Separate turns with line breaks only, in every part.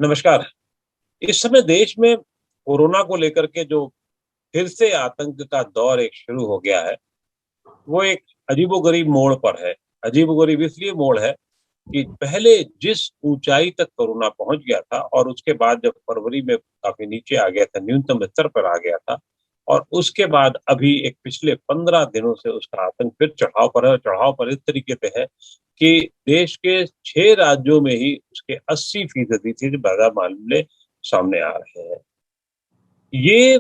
नमस्कार। इस समय देश में कोरोना को लेकर के जो फिर से आतंक का दौर एक शुरू हो गया है, वो एक अजीबोगरीब मोड़ पर है। अजीबोगरीब इसलिए मोड़ है कि पहले जिस ऊँचाई तक कोरोना पहुँच गया था और उसके बाद जब फरवरी में काफ़ी नीचे आ गया था, न्यूनतम स्तर पर आ गया था और उसके बाद अभी एक पिछले 15 दिनों से उसका आतंक फिर चढ़ाव पर है और चढ़ाव पर इस तरीके से है कि देश के 6 राज्यों में ही उसके 80% से ज़्यादा मामले सामने आ रहे हैं। ये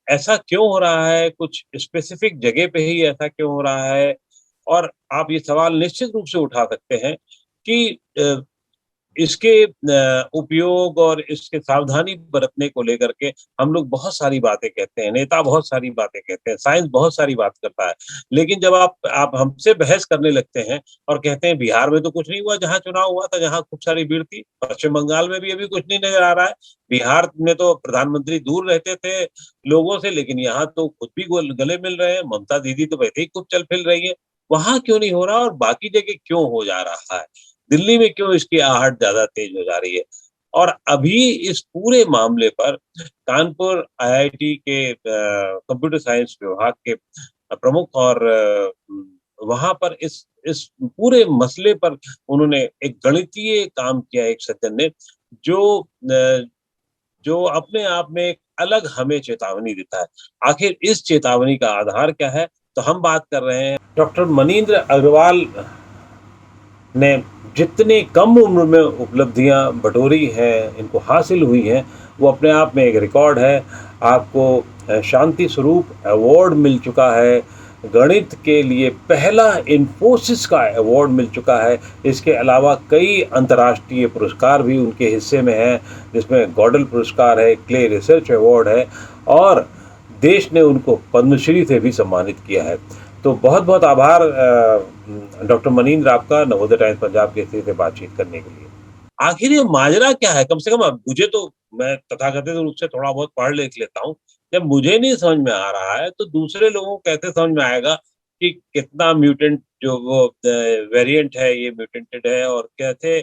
ऐसा क्यों हो रहा है? कुछ स्पेसिफिक जगह पे ही ऐसा क्यों हो रहा है? और आप ये सवाल निश्चित रूप से उठा सकते हैं कि इसके उपयोग और इसके सावधानी बरतने को लेकर के हम लोग बहुत सारी बातें कहते हैं, नेता बहुत सारी बातें कहते हैं, साइंस बहुत सारी बात करता है। लेकिन जब आप हमसे बहस करने लगते हैं और कहते हैं बिहार में तो कुछ नहीं हुआ, जहाँ चुनाव हुआ था, जहाँ खूब सारी भीड़ थी, पश्चिम बंगाल में भी अभी कुछ नहीं नज़र आ रहा है। बिहार में तो प्रधानमंत्री दूर रहते थे लोगों से, लेकिन यहाँ तो खुद भी गोल गले मिल रहे हैं, ममता दीदी तो वैसे ही खूब चल-फिर रही हैं। वहाँ क्यों नहीं हो रहा और बाकी जगह क्यों हो जा रहा है? दिल्ली में क्यों इसकी आहट ज़्यादा तेज़ हो जा रही है? और अभी इस पूरे मामले पर कानपुर आईआईटी के कंप्यूटर साइंस विभाग के प्रमुख और वहाँ पर इस पूरे मसले पर उन्होंने एक गणितीय काम किया एक सज्जन ने, जो जो अपने आप में एक अलग हमें चेतावनी देता है। आखिर इस चेतावनी का आधार क्या है? तो हम बात कर रहे हैं डॉक्टर मनींद्र अग्रवाल ने जितनी कम उम्र में उपलब्धियां बटोरी हैं, इनको हासिल हुई हैं, वो अपने आप में एक रिकॉर्ड है। आपको शांति स्वरूप अवार्ड मिल चुका है, गणित के लिए पहला इन्फोसिस का अवार्ड मिल चुका है। इसके अलावा कई अंतर्राष्ट्रीय पुरस्कार भी उनके हिस्से में हैं, जिसमें गॉडल पुरस्कार है, क्ले रिसर्च अवार्ड है और देश ने उनको पद्मश्री से भी सम्मानित किया है। तो बहुत-बहुत आभार डॉक्टर मनींद्र आपका नवोदय टाइम्स पंजाब केसरी से बातचीत करने के लिए। आखिर ये माजरा क्या है? कम से कम अब मुझे तो मैं तथाकथित रूप से थोड़ा बहुत पढ़ लिख लेता हूँ। जब मुझे नहीं समझ में आ रहा है, तो दूसरे लोगों को कैसे समझ में आएगा कि कितना म्यूटेंट जो वो वेरिएंट है, ये म्यूटेंटेड है और कैसे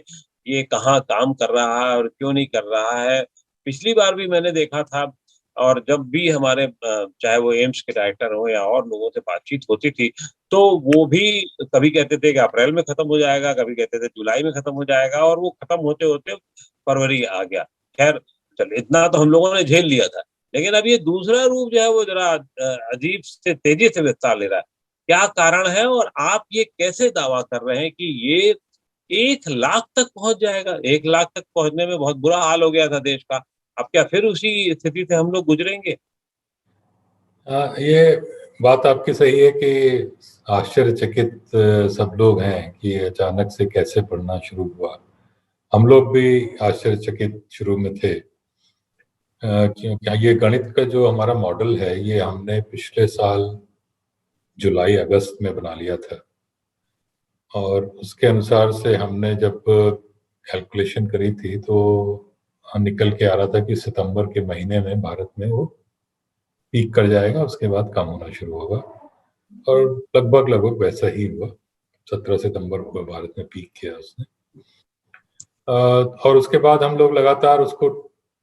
ये कहाँ काम कर रहा है और क्यों नहीं कर रहा है। पिछली बार भी मैंने देखा था और जब भी हमारे चाहे वो एम्स के डायरेक्टर हों या और लोगों से बातचीत होती थी, तो वो भी कभी कहते थे कि अप्रैल में खत्म हो जाएगा, कभी कहते थे जुलाई में खत्म हो जाएगा और वो खत्म होते-होते फरवरी आ गया। ख़ैर चल इतना तो हम लोगों ने झेल लिया था। लेकिन अब ये दूसरा रूप जो है वो ज़रा अजीब से तेज़ी से विस्तार ले रहा है। क्या कारण है और आप ये कैसे दावा कर रहे हैं कि ये 1 लाख तक पहुँच जाएगा? 1 लाख तक पहुँचने में बहुत बुरा हाल हो गया था देश का। अब क्या फिर उसी स्थिति से हम लोग गुज़रेंगे?
ये बात आपकी सही है कि आश्चर्यचकित सब लोग हैं कि अचानक से कैसे पढ़ना शुरू हुआ। हम लोग भी आश्चर्यचकित शुरू में थे। क्योंकि ये गणित का जो हमारा मॉडल है, ये हमने पिछले साल जुलाई अगस्त में बना लिया था और उसके अनुसार से हमने जब कैलकुलेशन करी थी तो निकल के आ रहा था कि सितंबर के महीने में भारत में वो पीक कर जाएगा, उसके बाद कम होना शुरू होगा और लगभग वैसा ही हुआ। 17 सितंबर को भारत में पीक किया उसने। और उसके बाद हम लोग लगातार उसको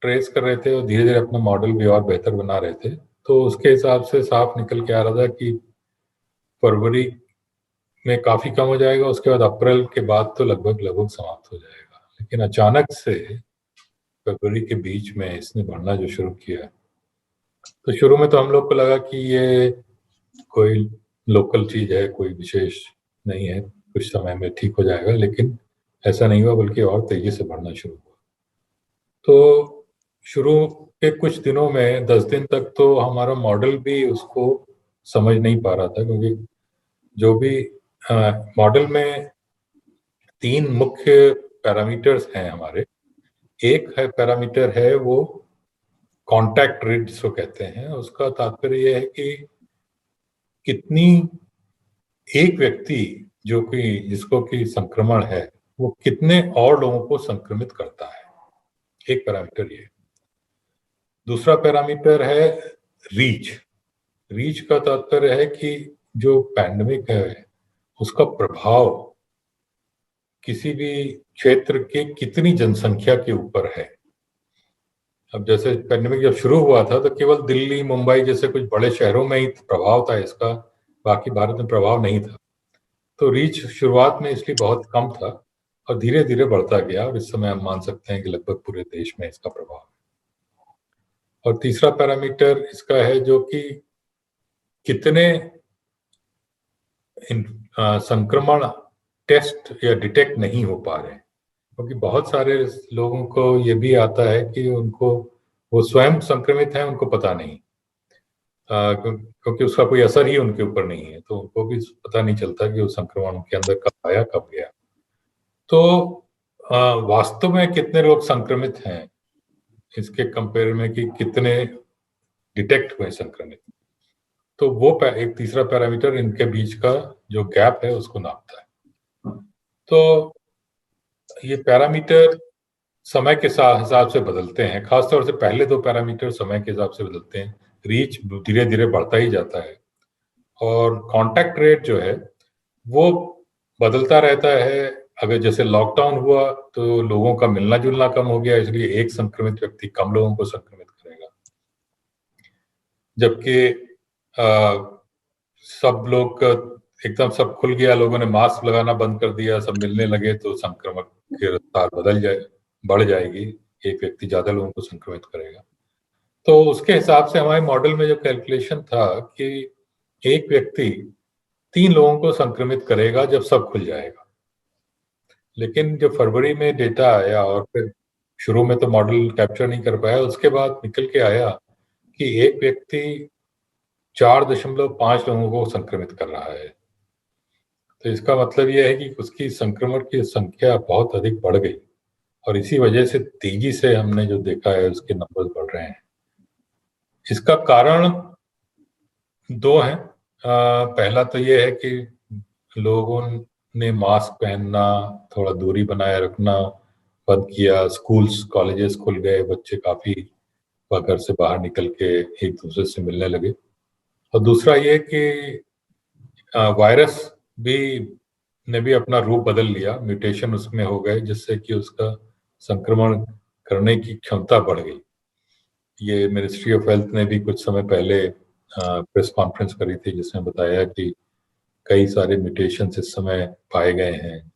ट्रेस कर रहे थे और धीरे-धीरे अपना मॉडल भी और बेहतर बना रहे थे। तो उसके हिसाब से साफ निकल के आ रहा था कि फरवरी में काफ़ी कम हो जाएगा, उसके बाद अप्रैल के बाद तो लगभग समाप्त हो जाएगा। लेकिन अचानक से फरवरी के बीच में इसने बढ़ना जो शुरू किया, तो शुरू में तो हम लोग को लगा कि ये कोई लोकल चीज़ है, कोई विशेष नहीं है, कुछ समय में ठीक हो जाएगा, लेकिन ऐसा नहीं हुआ बल्कि और तेज़ी से बढ़ना शुरू हुआ। तो शुरू के कुछ दिनों में 10 दिन तक तो हमारा मॉडल भी उसको समझ नहीं पा रहा था, क्योंकि जो भी मॉडल में 3 मुख्य पैरामीटर्स हैं हमारे। एक है पैरामीटर है वो कॉन्टैक्ट रेट जिसको कहते हैं, उसका तात्पर्य ये है कि कितनी एक व्यक्ति जो कि जिसको कि संक्रमण है, वो कितने और लोगों को संक्रमित करता है। एक पैरामीटर ये। दूसरा पैरामीटर है रीच। रीच का तात्पर्य है कि जो पैंडेमिक है उसका प्रभाव किसी भी क्षेत्र के कितनी जनसंख्या के ऊपर है। अब जैसे पेंडेमिक जब शुरू हुआ था तो केवल दिल्ली, मुंबई जैसे कुछ बड़े शहरों में ही प्रभाव था इसका, बाकी भारत में प्रभाव नहीं था। तो रीच शुरुआत में इसलिए बहुत कम था और धीरे धीरे बढ़ता गया, और इस समय हम मान सकते हैं कि लगभग पूरे देश में इसका प्रभाव है। और तीसरा पैरामीटर इसका है जो कि कितने संक्रमण टेस्ट या डिटेक्ट नहीं हो पा रहे हैं, क्योंकि बहुत सारे लोगों को ये भी आता है कि उनको वो स्वयं संक्रमित हैं, उनको पता नहीं, क्योंकि उसका कोई असर ही उनके ऊपर नहीं है, तो उनको भी पता नहीं चलता कि वो संक्रमण उनके अंदर कब आया कब गया। तो वास्तव में कितने लोग संक्रमित हैं इसके कंपेयर में कि कितने डिटेक्ट हुए संक्रमित, तो वो एक तीसरा पैरामीटर इनके बीच का जो गैप है उसको नापता है। तो ये पैरामीटर समय के हिसाब से बदलते हैं, खासतौर से पहले दो पैरामीटर समय के हिसाब से बदलते हैं। रीच धीरे धीरे बढ़ता ही जाता है, और कांटेक्ट रेट जो है वो बदलता रहता है। अगर जैसे लॉकडाउन हुआ तो लोगों का मिलना जुलना कम हो गया, इसलिए एक संक्रमित व्यक्ति कम लोगों को संक्रमित करेगा, जबकि सब लोग एकदम सब खुल गया, लोगों ने मास्क लगाना बंद कर दिया, सब मिलने लगे, तो संक्रमण की रफ्तार बढ़ जाएगी, एक व्यक्ति ज्यादा लोगों को संक्रमित करेगा। तो उसके हिसाब से हमारे मॉडल में जो कैलकुलेशन था कि एक व्यक्ति 3 लोगों को संक्रमित करेगा जब सब खुल जाएगा। लेकिन जब फरवरी में डेटा आया और फिर शुरू में तो मॉडल कैप्चर नहीं कर पाया, उसके बाद निकल के आया कि एक व्यक्ति 4.5 लोगों को संक्रमित कर रहा है। तो इसका मतलब यह है कि उसकी संक्रमण की संख्या बहुत अधिक बढ़ गई, और इसी वजह से तेजी से हमने जो देखा है उसके नंबर बढ़ रहे हैं। इसका कारण 2 हैं। पहला तो ये है कि लोगों ने मास्क पहनना, थोड़ा दूरी बनाए रखना बंद किया, स्कूल्स कॉलेजेस खुल गए, बच्चे काफी घर से बाहर निकल के एक दूसरे से मिलने लगे। और दूसरा ये कि वायरस ने भी अपना रूप बदल लिया, म्यूटेशन उसमें हो गए, जिससे कि उसका संक्रमण करने की क्षमता बढ़ गई। ये मिनिस्ट्री ऑफ हेल्थ ने भी कुछ समय पहले प्रेस कॉन्फ्रेंस करी थी, जिसमें बताया कि कई सारे म्यूटेशन इस समय पाए गए हैं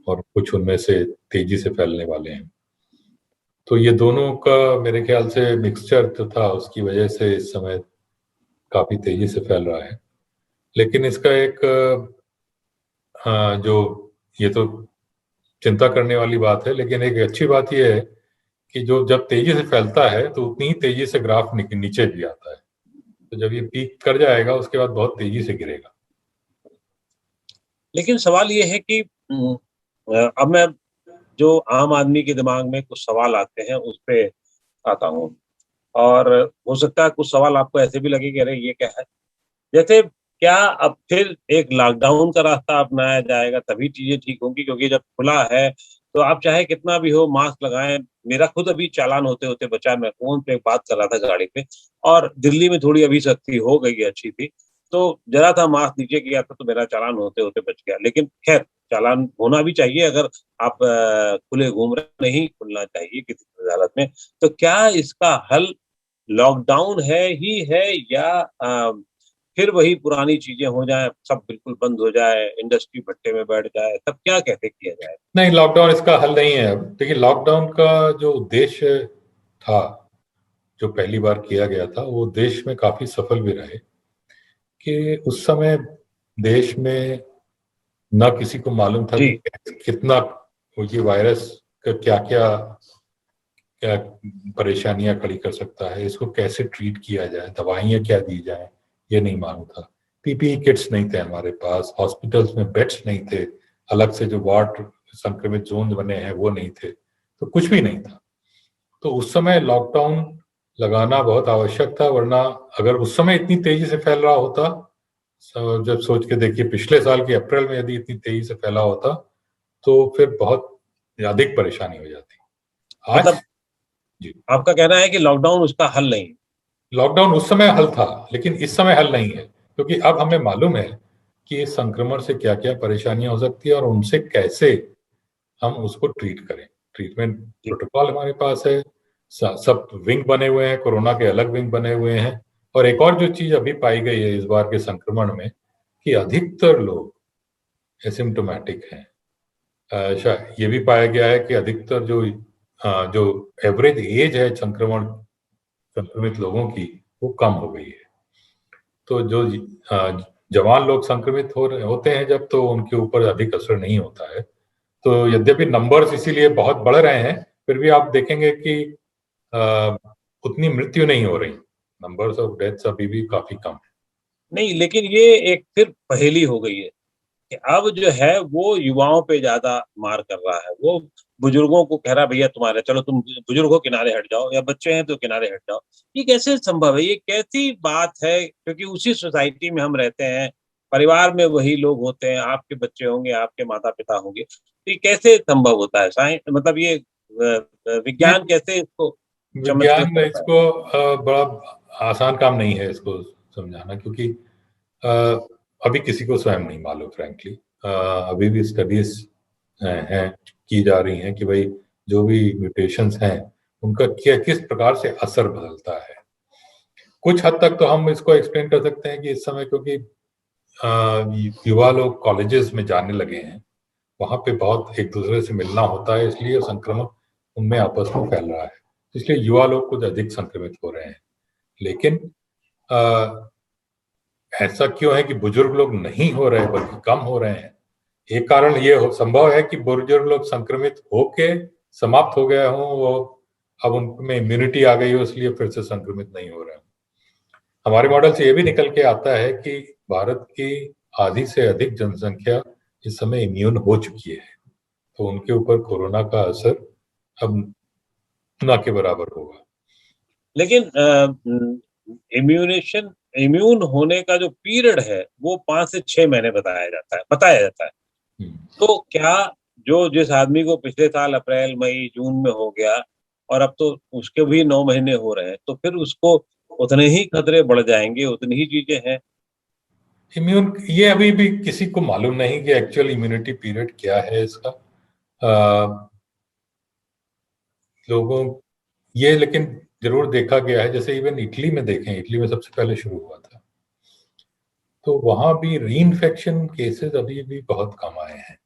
और कुछ उनमें से तेजी से फैलने वाले हैं। तो ये दोनों का मेरे ख्याल से मिक्सचर जो था उसकी वजह से इस समय काफी तेजी से फैल रहा है। लेकिन इसका एक जो ये तो चिंता करने वाली बात है, लेकिन एक अच्छी बात यह है कि जो जब तेजी से फैलता है तो उतनी ही तेजी से ग्राफ नीचे भी आता है। तो जब ये पीक कर जाएगा उसके बाद बहुत तेजी से गिरेगा।
लेकिन सवाल ये है कि अब मैं जो आम आदमी के दिमाग में कुछ सवाल आते हैं उस पे आता हूँ, और हो सकता है कुछ सवाल आपको ऐसे भी लगे कि अरे ये क्या है। जैसे क्या अब फिर एक लॉकडाउन का रास्ता अपनाया जाएगा तभी चीजें ठीक होंगी, क्योंकि जब खुला है तो आप चाहे कितना भी हो मास्क लगाएं। मेरा खुद अभी चालान होते होते बचा, मैं फोन पे बात कर रहा था गाड़ी पे, और दिल्ली में थोड़ी अभी सख्ती हो गई है, अच्छी थी, तो जरा था मास्क नीचे किया था तो मेरा चालान होते होते बच गया। लेकिन खैर चालान होना भी चाहिए, अगर आप खुले घूम रहे, नहीं खुलना चाहिए किसी भी हालत में। तो क्या इसका हल लॉकडाउन है या फिर वही पुरानी चीजें हो जाए, सब बिल्कुल बंद हो जाए, इंडस्ट्री भट्टे में बैठ जाए, तब क्या कैसे किया जाए?
नहीं, लॉकडाउन इसका हल नहीं है। अब देखिए, लॉकडाउन का जो उद्देश्य था, जो पहली बार किया गया था, वो देश में काफी सफल भी रहे। कि उस समय देश में न किसी को मालूम था कि
जी।
कितना ये वायरस का क्या क्या क्या परेशानियां खड़ी कर सकता है, इसको कैसे ट्रीट किया जाए, दवाइयां क्या दी जाए, ये नहीं मालूम था। पीपीई किट्स नहीं थे हमारे पास, हॉस्पिटल्स में बेड्स नहीं थे, अलग से जो वार्ड संक्रमित जोन बने हैं वो नहीं थे, तो कुछ भी नहीं था। तो उस समय लॉकडाउन लगाना बहुत आवश्यक था, वरना अगर उस समय इतनी तेजी से फैल रहा होता, जब सोच के देखिए पिछले साल के अप्रैल में यदि इतनी तेजी से फैला होता तो फिर बहुत अधिक परेशानी हो जाती। आज
मतलब
जी,
आपका कहना है कि लॉकडाउन उसका हल नहीं?
लॉकडाउन उस समय हल था, लेकिन इस समय हल नहीं है, क्योंकि अब हमें मालूम है कि इस संक्रमण से क्या क्या परेशानियां हो सकती है और उनसे कैसे हम उसको ट्रीट करें। ट्रीटमेंट
जी।
प्रोटोकॉल हमारे पास है, सब विंग बने हुए हैं, कोरोना के अलग विंग बने हुए हैं। और एक और जो चीज अभी पाई गई है इस बार के संक्रमण में, कि अधिकतर लोग एसिम्टोमेटिक हैं। ये भी पाया गया है कि अधिकतर जो एवरेज एज है संक्रमित लोगों की, वो कम हो गई है। तो जो जवान लोग संक्रमित होते हैं जब, तो उनके ऊपर अधिक असर नहीं होता है। तो यद्यपि नंबर्स इसीलिए बहुत बढ़ रहे हैं, फिर भी आप देखेंगे कि उतनी मृत्यु नहीं हो रही, नंबर्स ऑफ डेथ्स अभी भी काफी कम है।
नहीं, लेकिन ये एक फिर पहेली हो गई है कि अब जो है वो युवाओं पे ज्यादा मार कर रहा है। वो बुजुर्गों को कह रहा है भैया तुम्हारे, चलो तुम बुजुर्ग हो किनारे हट जाओ, या बच्चे हैं तो किनारे हट जाओ। ये कैसे संभव है? ये कैसी बात है? क्योंकि उसी सोसाइटी में हम रहते हैं, परिवार में वही लोग होते हैं, आपके बच्चे होंगे, आपके माता पिता होंगे, तो ये कैसे संभव होता है? साइंस मतलब ये
ये
विज्ञान कैसे इसको चमत्कृत
विज्ञान
करता है?
इसको बड़ा आसान काम नहीं है इसको समझाना, क्योंकि अ, अभी किसी को स्वयं नहीं मालूम फ्रैंकली। अभी भी स्टडीज हैं की जा रही हैं कि भाई जो भी म्यूटेशंस हैं उनका क्या किस प्रकार से असर बदलता है। कुछ हद तक तो हम इसको एक्सप्लेन कर सकते हैं कि इस समय क्योंकि युवा लोग कॉलेजेस में जाने लगे हैं, वहां पे बहुत एक दूसरे से मिलना होता है, इसलिए संक्रमण उनमें आपस में फैल रहा है, इसलिए युवा लोग कुछ अधिक संक्रमित हो रहे हैं। लेकिन ऐसा क्यों है कि बुजुर्ग लोग नहीं हो रहे बल्कि कम हो रहे हैं? एक कारण ये संभव है कि बुजुर्ग लोग संक्रमित होके समाप्त हो गए हों, वो अब उनमें इम्यूनिटी आ गई हो, इसलिए फिर से संक्रमित नहीं हो रहे हैं। हमारे मॉडल से ये भी निकल के आता है कि भारत की आधी से अधिक जनसंख्या इस समय इम्यून हो चुकी है, तो उनके ऊपर कोरोना का असर अब न के बराबर होगा।
लेकिन इम्यूनेशन इम्यून होने का जो पीरियड है वो 5 से 6 महीने बताया जाता है।
हम्म।
तो क्या जो जिस आदमी को पिछले साल अप्रैल मई जून में हो गया, और अब तो उसके भी 9 महीने हो रहे हैं, तो फिर उसको उतने ही खतरे बढ़ जाएंगे, उतनी ही चीजें हैं।
इम्यून ये अभी भी किसी को मालूम नहीं कि एक्चुअल इम्यूनिटी पीरियड क्या है इसका। लोगों ये लेकिन जरूर देखा गया है, जैसे इवन इटली में देखें, इटली में सबसे पहले शुरू हुआ था, तो वहां भी री-इन्फेक्शन केसेस अभी भी बहुत कम आए हैं।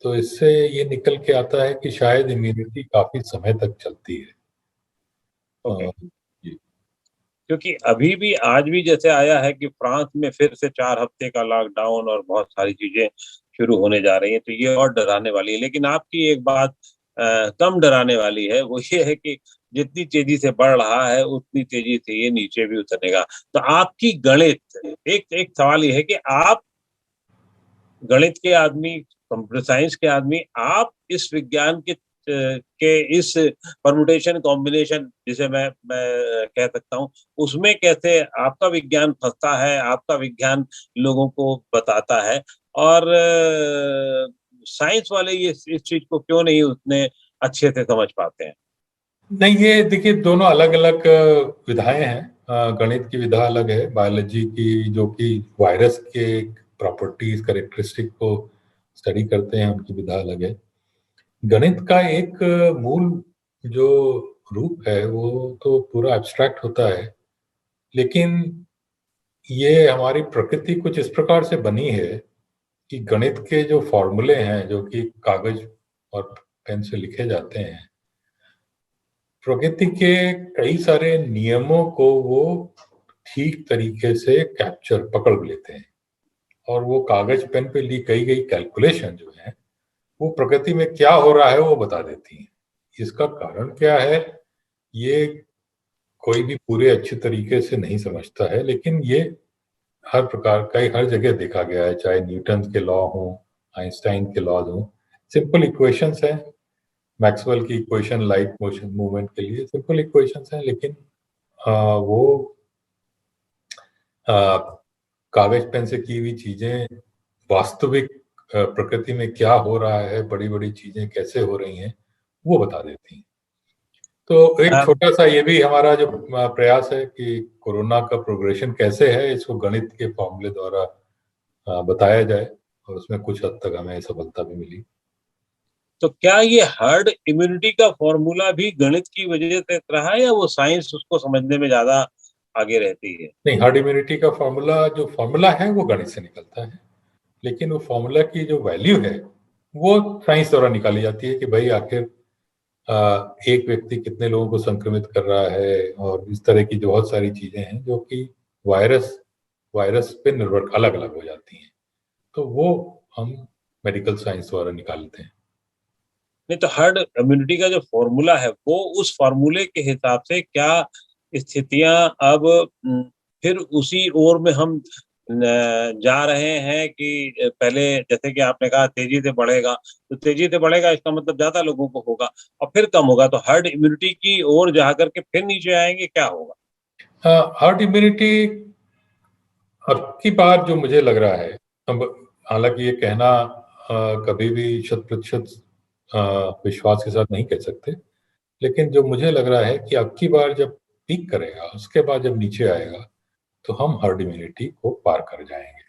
तो इससे ये निकल के आता है कि शायद इम्यूनिटी काफी समय तक चलती है।
ओके।
जी।
क्योंकि अभी भी आज भी जैसे आया है कि फ्रांस में फिर से 4 हफ्ते का लॉकडाउन और बहुत सारी चीजें शुरू होने जा रही हैं, तो ये और डराने वाली है। लेकिन आपकी एक बात कम डराने वाली है, वो ये है कि जितनी तेजी से बढ़ रहा है उतनी तेजी से ये नीचे भी उतरेगा। तो आपकी गणित, एक एक सवाल ये है कि आप गणित के आदमी, कंप्यूटर साइंस के आदमी, आप इस विज्ञान के इस परमुटेशन कॉम्बिनेशन, जिसे मैं कह सकता हूँ, उसमें कैसे आपका विज्ञान फंसता है, आपका विज्ञान लोगों को बताता है, और साइंस वाले ये इस चीज को क्यों नहीं उतने अच्छे से समझ पाते हैं?
नहीं, ये देखिए दोनों अलग अलग विधाएं हैं। गणित की विधा अलग है, बायोलॉजी की जो कि वायरस के प्रॉपर्टीज कैरेक्टरिस्टिक को स्टडी करते हैं, उनकी विधा अलग है। गणित का एक मूल जो रूप है वो तो पूरा एब्स्ट्रैक्ट होता है, लेकिन ये हमारी प्रकृति कुछ इस प्रकार से बनी है कि गणित के जो फॉर्मूले हैं जो कि कागज और पेन से लिखे जाते हैं, प्रकृति के कई सारे नियमों को वो ठीक तरीके से पकड़ लेते हैं, और वो कागज पेन पे ली कई गई कैलकुलेशन जो है वो प्रकृति में क्या हो रहा है वो बता देती हैं। इसका कारण क्या है, ये कोई भी पूरे अच्छे तरीके से नहीं समझता है, लेकिन ये हर प्रकार का हर जगह देखा गया है, चाहे न्यूटन के लॉ हो, आइंस्टाइन के लॉज हो। सिंपल इक्वेशंस हैं, मैक्सवेल की इक्वेशन लाइट मोशन मूवमेंट के लिए सिंपल इक्वेशंस हैं, लेकिन वो कागज पेन से की हुई चीजें वास्तविक प्रकृति में क्या हो रहा है, बड़ी बड़ी चीजें कैसे हो रही हैं, वो बता देती हैं। तो एक
अ,
छोटा सा ये भी हमारा जो प्रयास है कि कोरोना का प्रोग्रेशन कैसे है इसको गणित के फॉर्मूले द्वारा बताया जाए, और उसमें कुछ हद तक हमें सफलता भी मिली।
तो क्या ये हर्ड इम्यूनिटी का फॉर्मूला भी गणित की वजह से रहा है, या वो साइंस उसको समझने में ज्यादा आगे रहती है?
नहीं, हर्ड इम्यूनिटी का फॉर्मूला जो फॉर्मूला है वो गणित से निकलता है, लेकिन वो फॉर्मूला की जो वैल्यू है वो साइंस द्वारा निकाली जाती है कि भाई आखिर एक व्यक्ति कितने लोगों को संक्रमित कर रहा है, और इस तरह की जो बहुत सारी चीजें हैं जो कि वायरस वायरस पे निर्भर अलग अलग हो जाती हैं, तो वो हम मेडिकल साइंस द्वारा निकालते हैं।
नहीं, तो हर्ड इम्यूनिटी का जो फॉर्मूला है वो उस फॉर्मूले के हिसाब से क्या स्थितियां अब फिर उसी ओर में हम जा रहे हैं कि पहले जैसे कि आपने कहा तेजी से बढ़ेगा, तो तेजी से बढ़ेगा इसका मतलब ज्यादा लोगों को होगा, और फिर कम होगा तो हर्ड इम्यूनिटी की ओर जा करके फिर नीचे आएंगे, क्या होगा?
हर्ड इम्यूनिटी अब की बार जो मुझे लग रहा है, अब हालांकि ये कहना कभी भी शत प्रतिशत विश्वास के साथ नहीं कह सकते, लेकिन जो मुझे लग रहा है कि अब की बार जब पीक करेगा उसके बाद जब नीचे आएगा तो हम हर्ड इम्यूनिटी को पार कर जाएंगे।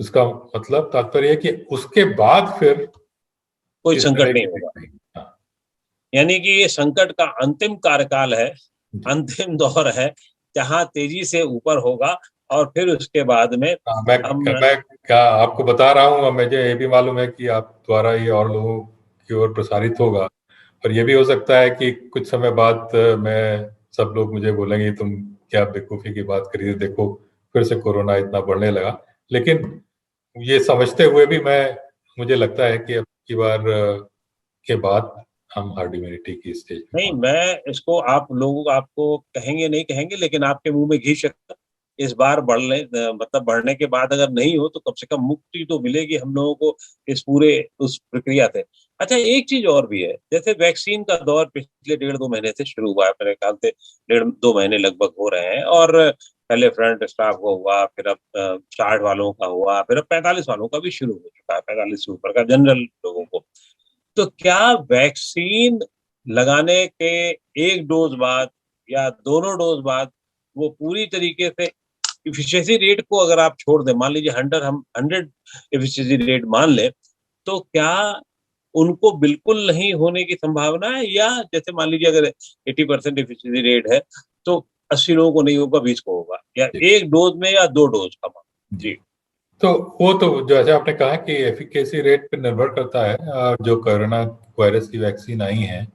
उसका मतलब तात्पर्य है कि उसके बाद फिर
कोई
इस
संकट
तरह
नहीं
की
होगा,
नहीं। हाँ,
यानी कि ये संकट का अंतिम कार्यकाल है, अंतिम दौर है, जहां तेजी से ऊपर होगा, और फिर उसके बाद में हम
मैं क्या आपको बता रहा हूँ, मुझे ये भी मालूम है कि आप द्वारा ये और लोगों की ओर प्रसारित होगा, और ये भी हो सकता है कि कुछ समय बाद मैं सब लोग मुझे बोलेंगे तुम क्या बेवकूफ़ी की बात करी, देखो फिर से कोरोना इतना बढ़ने लगा। लेकिन ये समझते हुए भी मुझे लगता है कि अब की बार के बाद हम हर्ड इम्यूनिटी की स्टेज पे
नहीं,
पहुंच।
मैं इसको आप लोग आपको कहेंगे नहीं कहेंगे, लेकिन आपके मुंह में घी शक्कर इस बार बढ़ने मतलब बढ़ने के बाद अगर नहीं हो तो कम से कम मुक्ति तो मिलेगी हम लोगों को इस पूरे उस प्रक्रिया से। अच्छा, एक चीज और भी है, जैसे वैक्सीन का दौर पिछले 1.5-2 महीने से शुरू हुआ है, मेरे ख्याल से 1.5-2 महीने लगभग हो रहे हैं, और पहले फ्रंट स्टाफ को हुआ, फिर अब 60 वालों का हुआ, फिर अब 45 वालों का भी शुरू हो चुका है, 45 से ऊपर का जनरल लोगों को। तो क्या वैक्सीन लगाने के एक डोज बाद या दोनों डोज बाद वो पूरी तरीके से इफिशिएंसी रेट को अगर आप छोड़ दें, मान लीजिए 100 इफिशिएंसी रेट मान लें, तो क्या उनको बिल्कुल नहीं होने की संभावना है, या जैसे मान लीजिए अगर 80% इफिशिएंसी रेट है तो 80 लोगों को नहीं होगा, 20 को होगा, या एक डोज में या 2 डोज का? जी।
तो वो तो जैसे आपने कहा कि एफिकेसी रेट पर निर्भर करता है, और जो कोरोना वायरस की वैक्सीन आई है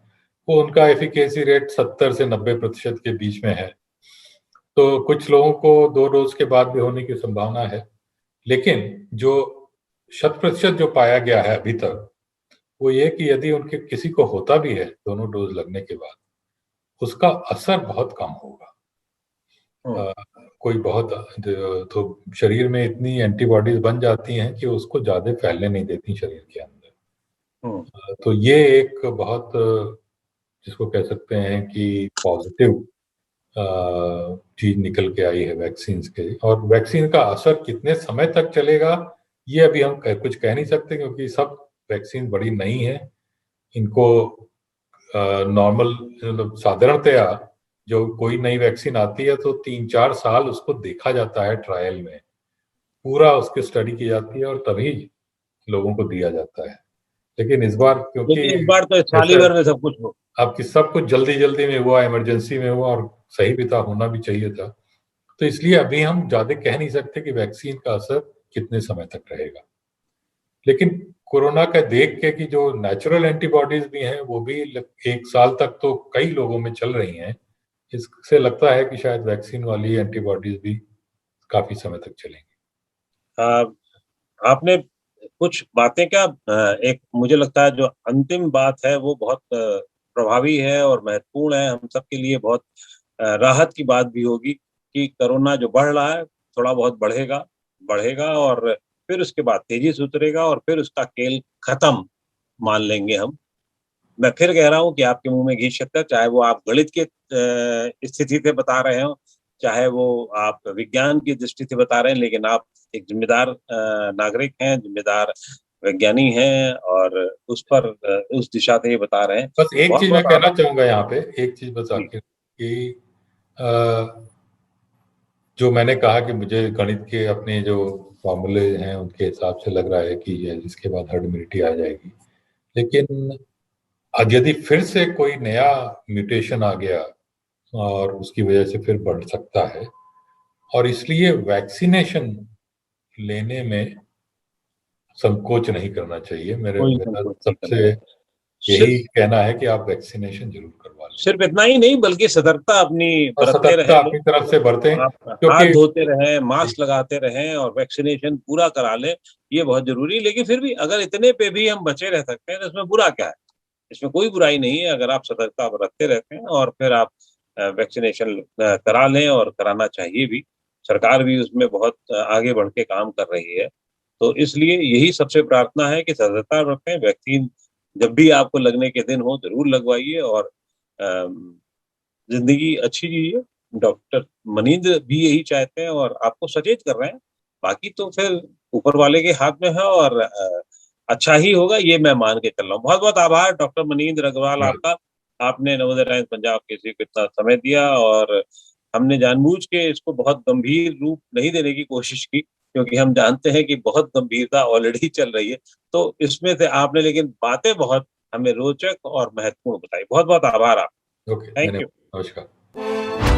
वो उनका एफिकेसी रेट 70 से 90% के बीच में है। तो कुछ लोगों को 2 डोज के बाद भी होने की संभावना है, लेकिन जो 100% जो पाया गया है अभी तक वो ये कि यदि उनके किसी को होता भी है 2 डोज लगने के बाद, उसका असर बहुत कम होगा।
हम्म।
अ, कोई बहुत तो शरीर में इतनी एंटीबॉडीज बन जाती हैं कि उसको ज्यादा फैलने नहीं देती शरीर के अंदर।
हम्म।
तो ये एक बहुत जिसको कह सकते हैं कि पॉजिटिव चीज निकल के आई है वैक्सीन के। और वैक्सीन का असर कितने समय तक चलेगा ये अभी हम कुछ कह नहीं सकते, क्योंकि सब वैक्सीन बड़ी नई है। इनको नॉर्मल मतलब साधारणतया जो कोई नई वैक्सीन आती है तो 3-4 साल उसको देखा जाता है ट्रायल में, पूरा उसकी स्टडी की जाती है और तभी लोगों को दिया जाता है। लेकिन इस बार क्योंकि
लेकिन इस बार तो साल ही
जैसे
भर में सब कुछ हो।
आपकी सब कुछ जल्दी जल्दी में हुआ, इमरजेंसी में हुआ, और सही भी था, होना भी चाहिए था, तो इसलिए अभी हम ज्यादा कह नहीं सकते कि वैक्सीन का असर कितने समय तक रहेगा। लेकिन कोरोना का देख के कि जो नेचुरल एंटीबॉडीज भी हैं वो भी 1 साल तक तो कई लोगों में चल रही हैं, इससे लगता है कि शायद वैक्सीन वाली एंटीबॉडीज भी काफी समय तक चलेंगी।
आ, आपने कुछ बातें क्या एक मुझे लगता है जो अंतिम बात है वो बहुत प्रभावी है और महत्वपूर्ण है, हम सबके लिए बहुत राहत की बात भी होगी कि कोरोना जो बढ़ रहा है थोड़ा बहुत बढ़ेगा, बढ़ेगा, और फिर उसके बाद तेजी से उतरेगा, और फिर उसका खेल खत्म मान लेंगे हम। मैं फिर कह रहा हूँ कि आपके मुंह में घी शक्कर, चाहे वो आप गणित के स्थिति से बता रहे हो, चाहे वो आप विज्ञान की दृष्टि से बता रहे हैं, लेकिन आप एक जिम्मेदार नागरिक हैं, जिम्मेदार वैज्ञानिक हैं, और उस पर उस दिशा से ये बता रहे हैं।
बस एक
बहुत
चीज मैं
बहुत
कहना
आभार
चाहूंगा यहाँ पे, एक चीज बस
जी।
आखिर कि अ, जो मैंने कहा कि मुझे गणित के अपने जो फॉर्मूले हैं उनके हिसाब से लग रहा है कि ये इसके बाद हर्ड इम्यूनिटी आ जाएगी। लेकिन अब यदि फिर से कोई नया म्यूटेशन आ गया और उसकी वजह से फिर बढ़ सकता है, और इसलिए वैक्सीनेशन लेने में संकोच नहीं करना चाहिए।
कोई
मेरा
संकोच नहीं करना
सबसे
है।
यही
सिर्फ
कहना है कि आप वैक्सीनेशन जरूर करवा लें
सिर्फ इतना ही नहीं, बल्कि सतर्कता अपनी
और
बरतते
सतर्कता
रहे
अपनी
लोग।
तरफ से बरतें,
आप हाथ
क्योंकि
धोते रहें, मास्क लगाते रहें और वैक्सीनेशन पूरा करा लें, ये बहुत जरूरी है। लेकिन फिर भी अगर इतने पे भी हम बचे रह सकते हैं तो इसमें बुरा क्या है? इसमें कोई बुराई नहीं है अगर आप सतर्कता बरतते रहते हैं और फिर आप वैक्सीनेशन करा लें, और कराना चाहिए भी। सरकार भी उसमें बहुत आगे बढ़ के काम कर रही है। तो इसलिए यही सबसे प्रार्थना है कि सतर्कता रखें, वैक्सीन जब भी आपको लगने के दिन हो जरूर लगवाइए, और जिंदगी अच्छी जिए। डॉक्टर मनींद्र भी यही चाहते हैं और आपको सचेत कर रहे हैं। बाकी तो फिर ऊपर वाले के हाथ में है, और अच्छा ही होगा ये मैं मान के चल रहा हूँ। बहुत बहुत आभार डॉक्टर मनींद्र अग्रवाल आपका। आपने नवोदय टाइम्स पंजाब केसरी को इतना समय दिया, और हमने जानबूझ के इसको बहुत गंभीर रूप नहीं देने की कोशिश की, क्योंकि हम जानते हैं कि बहुत गंभीरता ऑलरेडी चल रही है। तो इसमें से आपने लेकिन बातें बहुत हमें रोचक और महत्वपूर्ण बताई। बहुत बहुत आभार आप।
ओके,
थैंक
धन्यवाद,
यू।
नमस्कार।